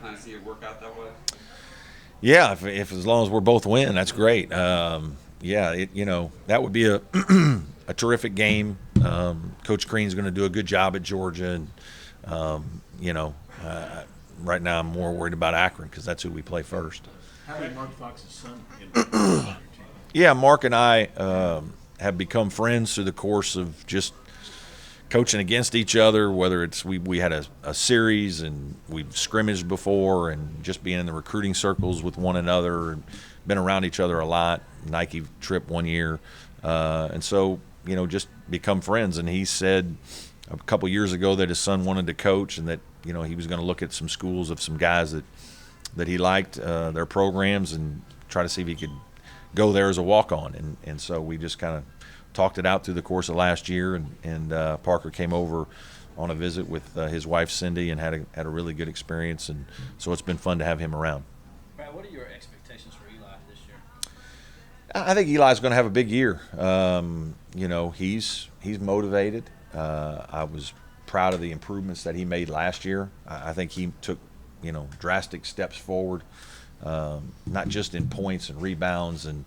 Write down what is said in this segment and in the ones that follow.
kind of see it work out that way? Yeah, if as long as we're both win, that's great. Yeah, that would be a a terrific game. Coach Green's going to do a good job at Georgia, and um, you know, uh, right now I'm more worried about Akron because that's who we play first. How did Mark Fox's son impact your team? Yeah, Mark and I have become friends through the course of just coaching against each other, whether it's we had a series and we've scrimmaged before and just being in the recruiting circles with one another and been around each other a lot. Nike trip one year. And so, just become friends. And he said a couple years ago that his son wanted to coach and that, he was going to look at some schools of some guys that he liked their programs and try to see if he could go there as a walk-on. And so we just kind of talked it out through the course of last year, and Parker came over on a visit with his wife Cindy and had a really good experience, and so it's been fun to have him around. Brad, what are your expectations for Eli this year? I think Eli's going to have a big year. He's motivated. I was proud of the improvements that he made last year. I think he took drastic steps forward, not just in points and rebounds and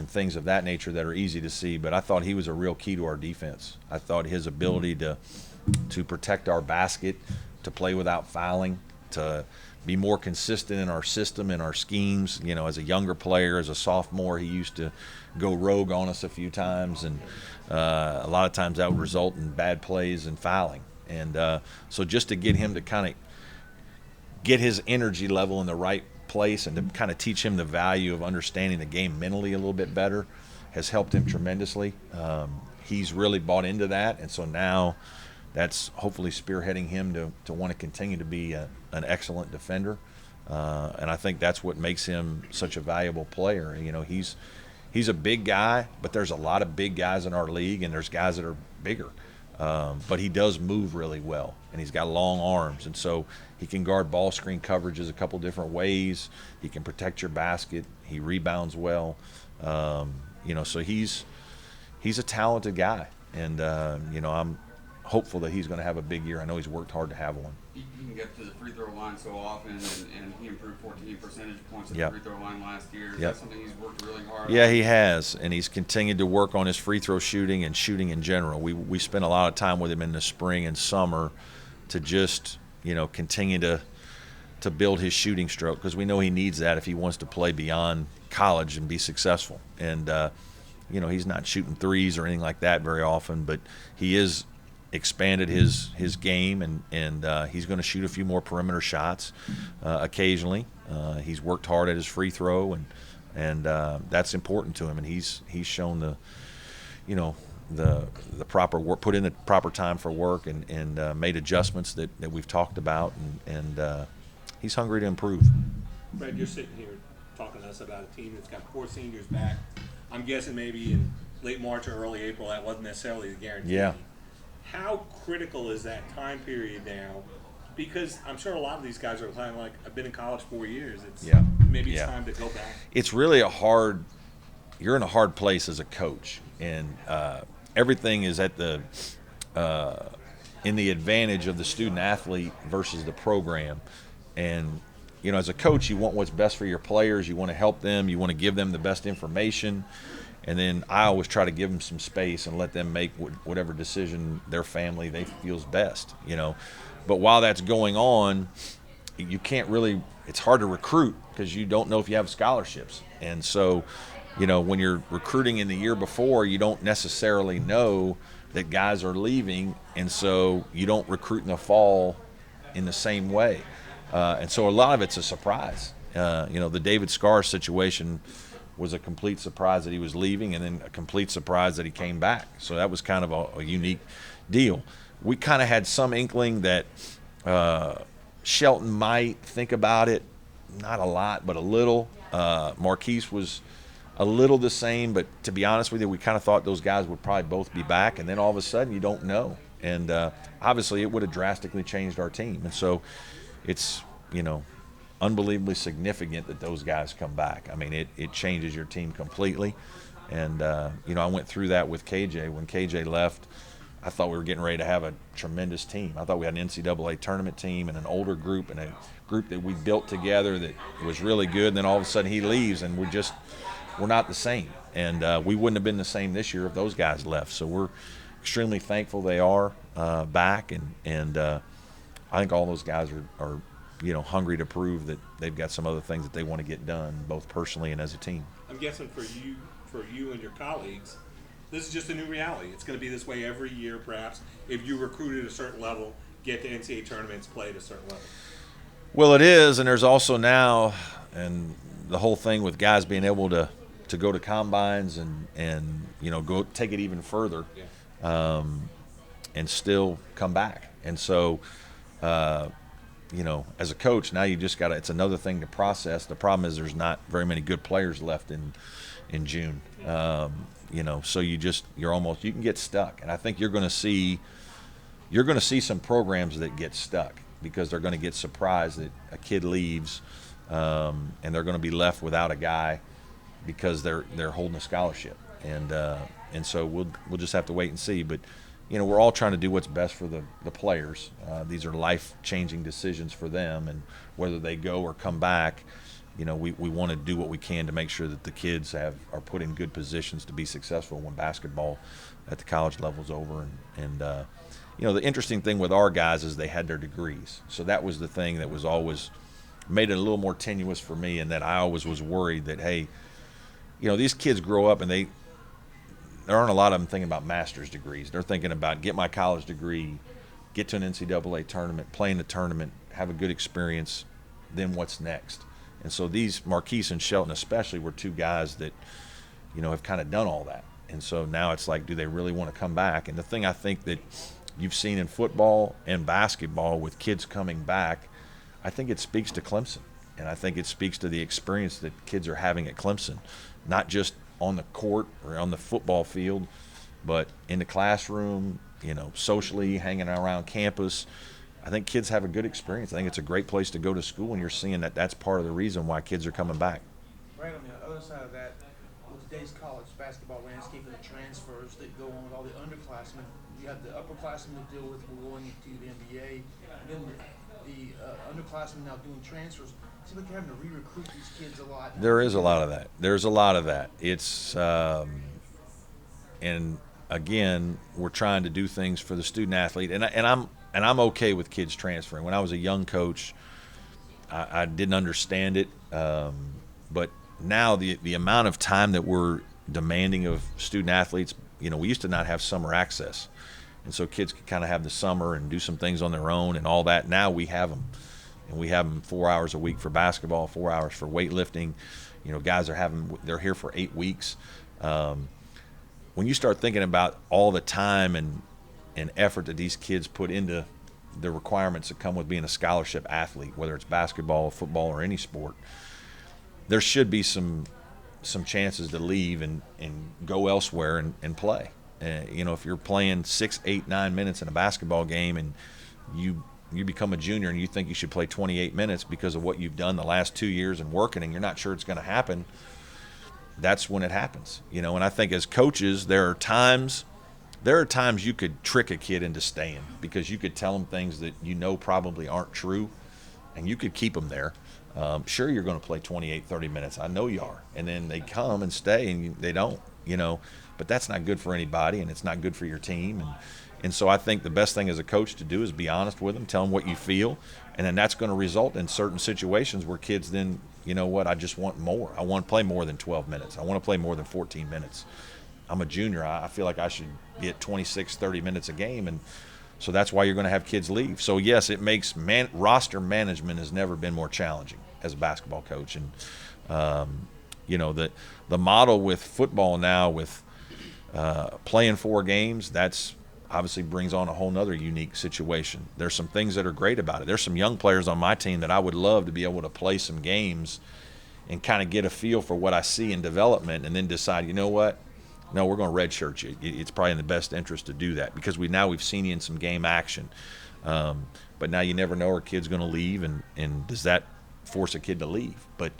things of that nature that are easy to see, but I thought he was a real key to our defense. I thought his ability to protect our basket, to play without fouling, to be more consistent in our system and our schemes. As a younger player, as a sophomore, he used to go rogue on us a few times, and a lot of times that would result in bad plays and fouling. And so just to get him to kind of get his energy level in the right place and to kind of teach him the value of understanding the game mentally a little bit better has helped him tremendously. He's really bought into that, and so now that's hopefully spearheading him to want to continue to be an excellent defender. And I think that's what makes him such a valuable player. He's a big guy, but there's a lot of big guys in our league, and there's guys that are bigger. But he does move really well, and he's got long arms, and so he can guard ball screen coverages a couple different ways. He can protect your basket. He rebounds well. So he's a talented guy, and I'm hopeful that he's going to have a big year. I know he's worked hard to have one. He can get to the free throw line so often, and he improved 14 percentage points at Yep. the free throw line last year. Is Yep. that something he's worked really hard Yeah, on? he has, and he's continued to work on his free throw shooting and shooting in general. We spent a lot of time with him in the spring and summer to just continue to build his shooting stroke, because we know he needs that if he wants to play beyond college and be successful. And he's not shooting threes or anything like that very often, but he is expanded his game, and he's going to shoot a few more perimeter shots occasionally. He's worked hard at his free throw, and that's important to him. And he's shown the proper work, put in the proper time for work, and made adjustments that we've talked about, and he's hungry to improve. Brad, you're sitting here talking to us about a team that's got 4 seniors back. I'm guessing maybe in late March or early April, that wasn't necessarily the guarantee. Yeah. How critical is that time period now? Because I'm sure a lot of these guys are playing like, I've been in college 4 years. Maybe it's time to go back. It's really you're in a hard place as a coach, and everything is at in the advantage of the student athlete versus the program. And as a coach, you want what's best for your players. You want to help them. You want to give them the best information. And then I always try to give them some space and let them make whatever decision their family they feels best. But while that's going on, you can't really. It's hard to recruit because you don't know if you have scholarships. And so, when you're recruiting in the year before, you don't necessarily know that guys are leaving, and so you don't recruit in the fall in the same way. And so a lot of it's a surprise. The David Scarr situation was a complete surprise that he was leaving, and then a complete surprise that he came back. So that was kind of a unique deal. We kind of had some inkling that Shelton might think about it, not a lot, but a little. Marquise was a little the same, but to be honest with you, we kind of thought those guys would probably both be back, and then all of a sudden you don't know. And obviously it would have drastically changed our team. And so it's, unbelievably significant that those guys come back. I mean, it changes your team completely. And, I went through that with KJ. When KJ left, I thought we were getting ready to have a tremendous team. I thought we had an NCAA tournament team and an older group and a group that we built together that was really good. And then all of a sudden he leaves, and we're not the same. And we wouldn't have been the same this year if those guys left. So we're extremely thankful they are back, and I think all those guys are hungry to prove that they've got some other things that they want to get done, both personally and as a team. I'm guessing for you and your colleagues, this is just a new reality. It's going to be this way every year, perhaps, if you recruit at a certain level, get to NCAA tournaments, play at a certain level. Well, it is, and there's also now, and the whole thing with guys being able to go to combines and go take it even further, and still come back. And so, as a coach, now you just got to – it's another thing to process. The problem is there's not very many good players left in June. So you can get stuck. And I think you're going to see some programs that get stuck because they're going to get surprised that a kid leaves, and they're going to be left without a guy because they're holding a scholarship. And so we'll just have to wait and see. But we're all trying to do what's best for the players. These are life-changing decisions for them, and whether they go or come back, we want to do what we can to make sure that the kids are put in good positions to be successful when basketball at the college level is over. And the interesting thing with our guys is they had their degrees. So that was the thing that was always made it a little more tenuous for me, and that I always was worried that, hey, these kids grow up and there aren't a lot of them thinking about master's degrees. They're thinking about get my college degree, get to an NCAA tournament, play in the tournament, have a good experience, then what's next? And so these, Marquise and Shelton especially, were two guys that, have kind of done all that. And so now it's like, do they really want to come back? And the thing I think that you've seen in football and basketball with kids coming back, I think it speaks to Clemson. And I think it speaks to the experience that kids are having at Clemson, not just on the court or on the football field, but in the classroom, socially, hanging around campus. I think kids have a good experience. I think it's a great place to go to school, and you're seeing that that's part of the reason why kids are coming back. Right on the other side of that, with today's college basketball landscape and the transfers that go on with all the underclassmen, you have the upperclassmen to deal with going into the NBA, and then the underclassmen now doing transfers. It seems like you're having to re-recruit these kids a lot. There is a lot of that. There's a lot of that. It's and again, we're trying to do things for the student athlete, and I'm okay with kids transferring. When I was a young coach, I didn't understand it, but now the amount of time that we're demanding of student athletes, we used to not have summer access, and so kids could kind of have the summer and do some things on their own and all that. Now we have them, and we have them 4 hours a week for basketball, 4 hours for weightlifting. Guys they're here for 8 weeks. When you start thinking about all the time and effort that these kids put into the requirements that come with being a scholarship athlete, whether it's basketball, football, or any sport, there should be some chances to leave and go elsewhere and play. If you're playing 6, 8, 9 minutes in a basketball game and you become a junior and you think you should play 28 minutes because of what you've done the last 2 years and working, and you're not sure it's going to happen, that's when it happens. And I think as coaches, there are times you could trick a kid into staying because you could tell them things that probably aren't true, and you could keep them there. Sure, you're going to play 28, 30 minutes. I know you are. And then they come and stay, and they don't, But that's not good for anybody, and it's not good for your team. And so I think the best thing as a coach to do is be honest with them, tell them what you feel, and then that's going to result in certain situations where kids then, I just want more. I want to play more than 12 minutes. I want to play more than 14 minutes. I'm a junior. I feel like I should be at 26, 30 minutes a game, and so that's why you're going to have kids leave. So, yes, it makes roster management has never been more challenging as a basketball coach. And, the model with football now with playing 4 games, that's obviously brings on a whole nother unique situation. There's some things that are great about it. There's some young players on my team that I would love to be able to play some games and kind of get a feel for what I see in development and then decide, what? No, we're going to redshirt you. It's probably in the best interest to do that because we've seen you in some game action. But now you never know, are kids going to leave, and does that force a kid to leave? But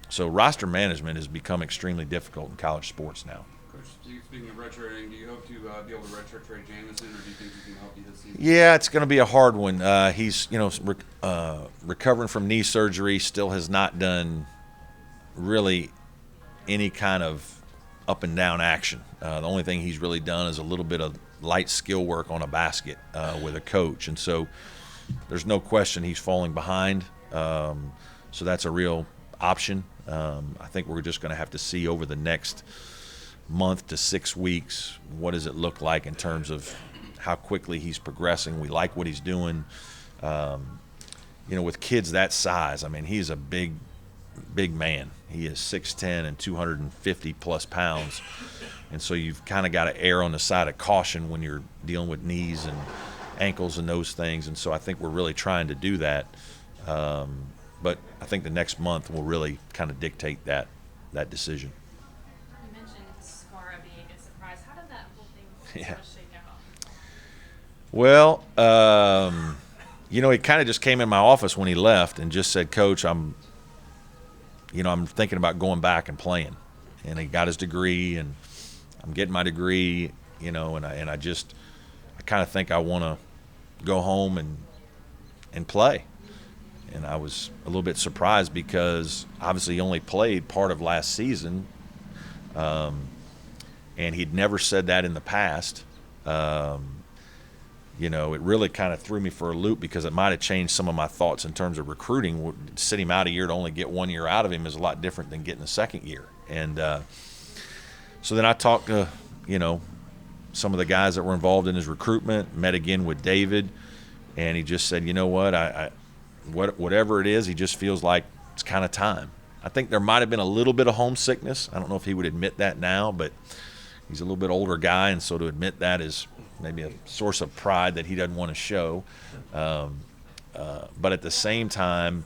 so roster management has become extremely difficult in college sports now. Coach speaking of redshirting, do you hope to be able to redshirt Trey Jamison, or do you think he can help you this season? Yeah, it's going to be a hard one. He's recovering from knee surgery, still has not done really any kind of up and down action. The only thing he's really done is a little bit of light skill work on a basket with a coach, and so there's no question he's falling behind. So that's a real option. I think we're just going to have to see over the next month to 6 weeks what does it look like in terms of how quickly he's progressing. We like what he's doing. With kids that size, I mean, he's a big man. He is 6'10" and 250 plus pounds, and so you've kind of got to err on the side of caution when you're dealing with knees and ankles and those things. And so I think we're really trying to do that. But I think the next month will really kind of dictate that decision. You mentioned Skara being a surprise. How did that whole thing sort of shake out? Well, he kind of just came in my office when he left and just said, "Coach, I'm thinking about going back and playing." And he got his degree, and I'm getting my degree, and I kind of think I want to go home and play. And I was a little bit surprised because obviously he only played part of last season, and he'd never said that in the past. It really kind of threw me for a loop because it might have changed some of my thoughts in terms of recruiting. Sit him out a year to only get 1 year out of him is a lot different than getting a second year. And so then I talked to, some of the guys that were involved in his recruitment, met again with David, and he just said, "You know what, whatever it is, he just feels like it's kind of time." I think there might have been a little bit of homesickness. I don't know if he would admit that now, but he's a little bit older guy, and so to admit that is maybe a source of pride that he doesn't want to show. But at the same time,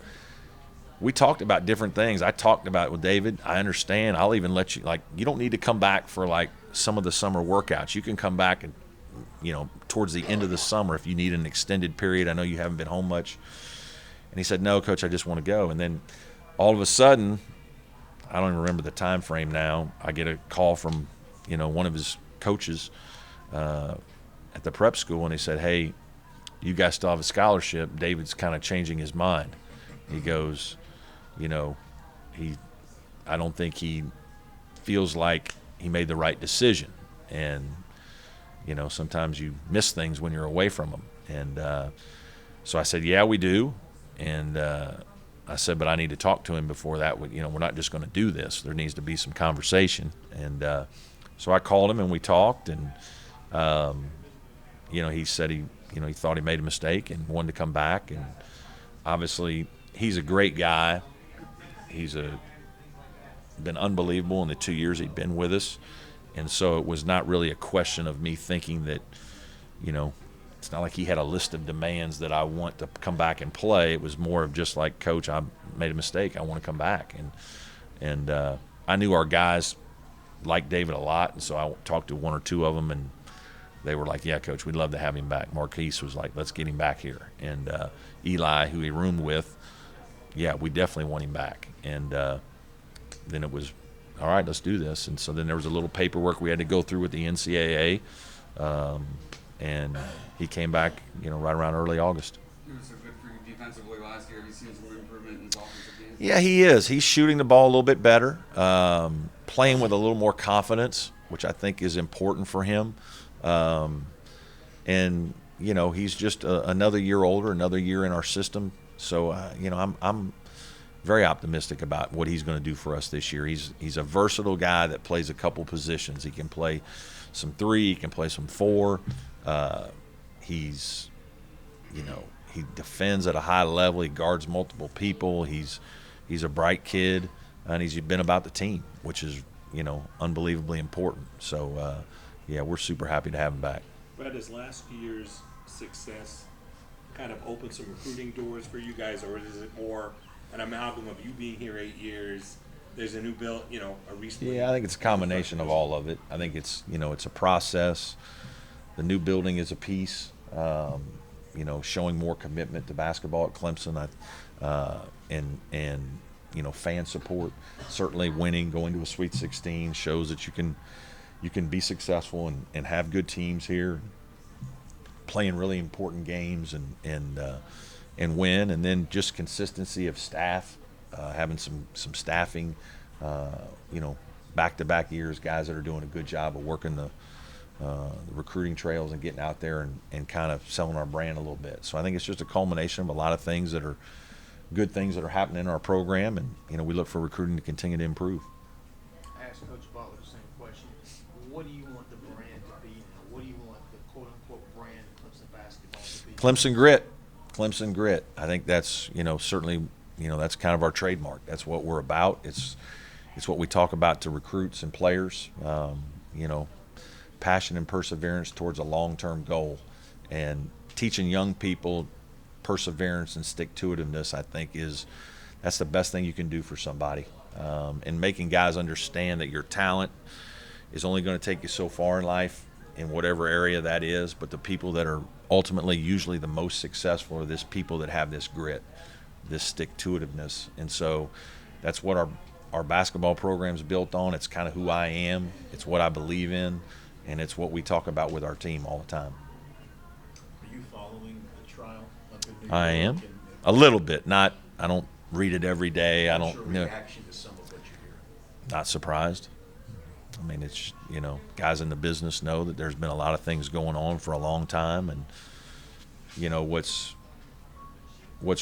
we talked about different things. I talked about with David, I understand. I'll even let you, you don't need to come back for some of the summer workouts. You can come back and, towards the end of the summer if you need an extended period. I know you haven't been home much. And he said, "No, Coach, I just want to go." And then all of a sudden, I don't even remember the time frame now, I get a call from, one of his coaches at the prep school, and he said, "Hey, you guys still have a scholarship. David's kind of changing his mind." He goes, I don't think he feels like he made the right decision. And, sometimes you miss things when you're away from them. And so I said, "Yeah, we do." And I said, "But I need to talk to him before that. We're not just going to do this. There needs to be some conversation." And so I called him and we talked. And, he said he thought he made a mistake and wanted to come back. And obviously he's a great guy. He's been unbelievable in the 2 years he'd been with us. And so it was not really a question of me thinking that, it's not like he had a list of demands that I want to come back and play. It was more of just like, "Coach, I made a mistake. I want to come back." And I knew our guys liked David a lot, and so I talked to one or two of them, and they were like, "Yeah, Coach, we'd love to have him back." Marquise was like, "Let's get him back here." And Eli, who he roomed with, "Yeah, we definitely want him back." And then it was, "All right, let's do this." And so then there was a little paperwork we had to go through with the NCAA. And he came back, right around early August. He was so good for you defensively last year. Have you seen some improvement in his offensive game? Yeah, he is. He's shooting the ball a little bit better, playing with a little more confidence, which I think is important for him. And, he's just another year older, another year in our system. So, I'm very optimistic about what he's going to do for us this year. He's a versatile guy that plays a couple positions. He can play some 3, he can play some 4. He defends at a high level. He guards multiple people. He's a bright kid, and he's been about the team, which is, unbelievably important. So, we're super happy to have him back. Brad, does last year's success kind of open some recruiting doors for you guys, or is it more an amalgam of you being here 8 years? There's a new bill, a recent. Yeah, I think it's a combination of all of it. I think it's, it's a process. The new building is a piece. Showing more commitment to basketball at Clemson, and fan support. Certainly, winning, going to a Sweet 16 shows that you can, you can be successful and have good teams here, playing really important games and win. And then just consistency of staff, having some staffing, back-to-back years, guys that are doing a good job of working the recruiting trails and getting out there and kind of selling our brand a little bit. So I think it's just a culmination of a lot of things that are good things that are happening in our program, and we look for recruiting to continue to improve. I asked Coach Butler the same question. What do you want the brand to be now? What do you want the quote-unquote brand of Clemson basketball to be? Clemson grit. I think that's, certainly, that's kind of our trademark. That's what we're about. It's what we talk about to recruits and players. Passion and perseverance towards a long-term goal, and teaching young people perseverance and stick-to-itiveness, I think that's the best thing you can do for somebody. And making guys understand that your talent is only going to take you so far in life, in whatever area that is, but the people that are ultimately usually the most successful are this people that have this grit, this stick-to-itiveness. And so that's what our basketball program is built on. It's kind of who I am. It's what I believe in, and it's what we talk about with our team all the time. Are you following the trial up in New York? I am. A little bit. I don't read it every day. I What's don't your reaction to some of what you hear? Not surprised. I mean, it's, guys in the business know that there's been a lot of things going on for a long time, and what's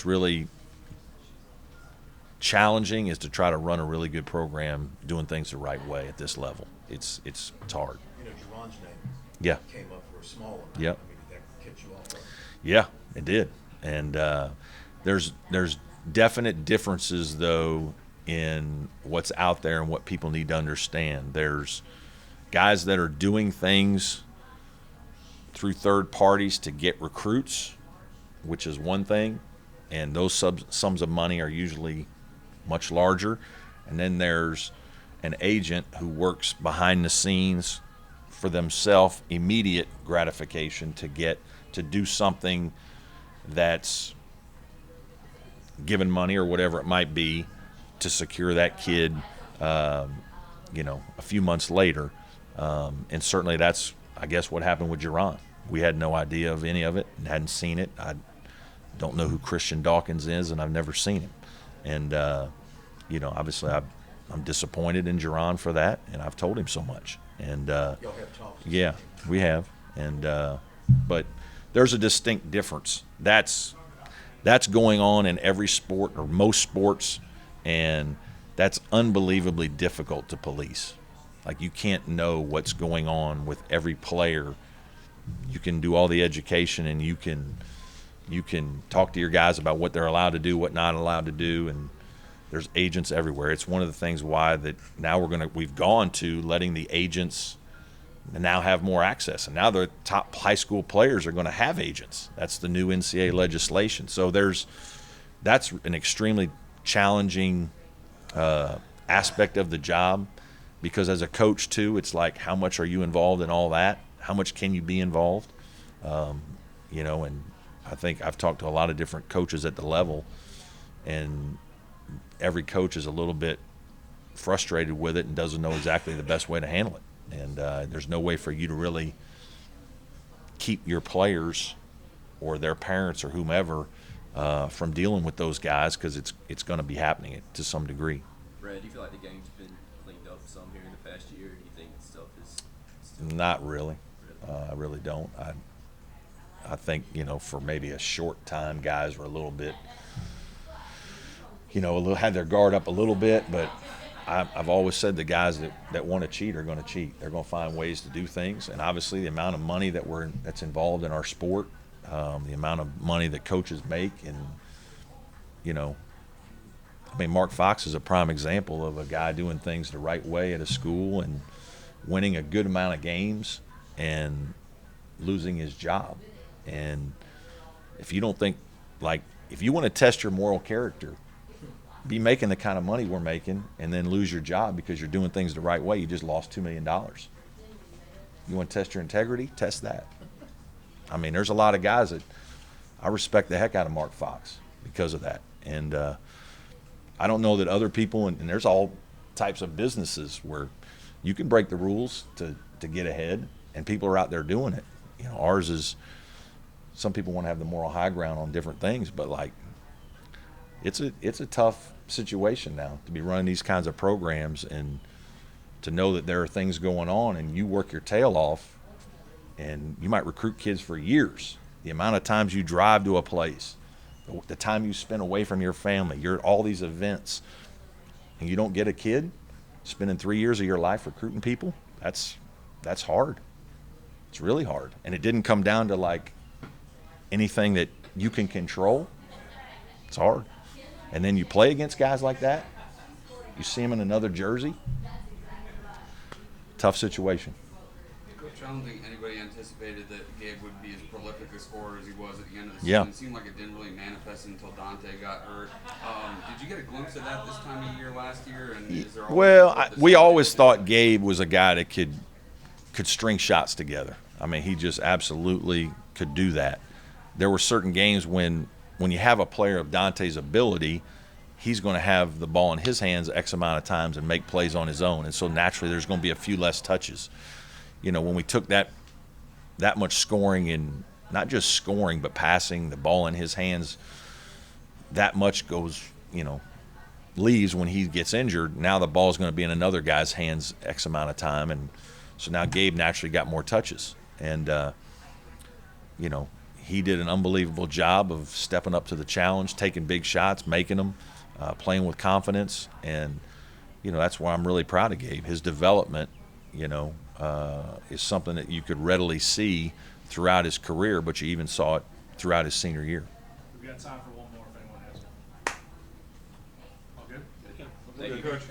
really challenging is to try to run a really good program doing things the right way at this level. It's hard. Jerron's name Yeah. came up for a small amount. Yep. I mean, did that catch you off guard? Yeah, it did. And there's definite differences, though, in what's out there and what people need to understand. There's guys that are doing things through third parties to get recruits, which is one thing, and those sums of money are usually much larger. And then there's an agent who works behind the scenes for themselves, immediate gratification to do something that's given money or whatever it might be to secure that kid, a few months later. And certainly that's, I guess, what happened with Jerron. We had no idea of any of it and hadn't seen it. I don't know who Christian Dawkins is, and I've never seen him. And, obviously I'm disappointed in Jerron for that, and I've told him so much. And Y'all have talks. yeah, we have. And but there's a distinct difference. That's going on in every sport or most sports, and that's unbelievably difficult to police. Like, you can't know what's going on with every player. You can do all the education, and you can talk to your guys about what they're allowed to do, what not allowed to do, and there's agents everywhere. It's one of the things why that now we've gone to letting the agents now have more access, and now the top high school players are going to have agents. That's the new NCAA legislation. So that's an extremely challenging aspect of the job, because as a coach too, it's like, how much are you involved in all that? How much can you be involved? And I think I've talked to a lot of different coaches at the level, and every coach is a little bit frustrated with it and doesn't know exactly the best way to handle it. And there's no way for you to really keep your players or their parents or whomever from dealing with those guys, because it's going to be happening to some degree. Brad, do you feel like the game's been cleaned up some here in the past year? Or do you think stuff is still Not really. I really don't. I think, for maybe a short time, guys were a little bit, had their guard up a little bit, but I've always said the guys that want to cheat are going to cheat. They're going to find ways to do things, and obviously the amount of money that's involved in our sport, the amount of money that coaches make, and Mark Fox is a prime example of a guy doing things the right way at a school and winning a good amount of games and losing his job. And if you don't think, if you want to test your moral character, be making the kind of money we're making and then lose your job because you're doing things the right way. You just lost $2 million. You want to test your integrity? Test that. There's a lot of guys that I respect the heck out of Mark Fox because of that. And I don't know that other people, and there's all types of businesses where you can break the rules to to get ahead, and people are out there doing it. You know, ours is, some people want to have the moral high ground on different things, but like, it's a tough situation now to be running these kinds of programs and to know that there are things going on, and you work your tail off, and you might recruit kids for years. The amount of times you drive to a place, the time you spend away from your family, you're at all these events, and you don't get a kid, spending 3 years of your life recruiting people, that's hard. It's really hard. And it didn't come down to like anything that you can control. It's hard. And then you play against guys like that, you see them in another jersey. Tough situation. Coach, I don't think anybody anticipated that Gabe would be as prolific a scorer as he was at the end of the Yeah. season. It seemed like it didn't really manifest until Dante got hurt. Did you get a glimpse of that this time of year last year? And is there always Well, we always thought Gabe was a guy that could string shots together. I mean, he just absolutely could do that. There were certain games when you have a player of Dante's ability, he's going to have the ball in his hands X amount of times and make plays on his own. And so naturally there's going to be a few less touches. You know, when we took that much scoring, and not just scoring, but passing the ball in his hands, that much goes, you know, leaves when he gets injured. Now the ball's going to be in another guy's hands X amount of time. And so now Gabe naturally got more touches. And, you know, he did an unbelievable job of stepping up to the challenge, taking big shots, making them, playing with confidence. And, you know, that's why I'm really proud of Gabe. His development, you know, is something that you could readily see throughout his career, but you even saw it throughout his senior year. We've got time for one more if anyone has one. All good? Thank you, Coach.